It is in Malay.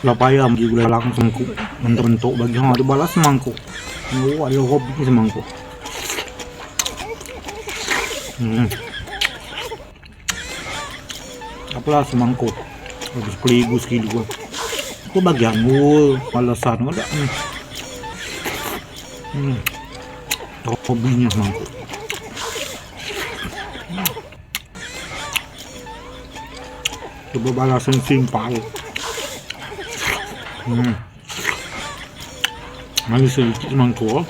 Lapayam juga lang semangkuk. Bentuk-bentuk bagi hang ada balas semangkuk. Oh, ada hobi semangkuk. Apalah semangkuk. Habis peligus gitu. Aku bagian balasan ada. Hobinya semangkuk. Coba balasan simpel. Manis sedikit semangkuk.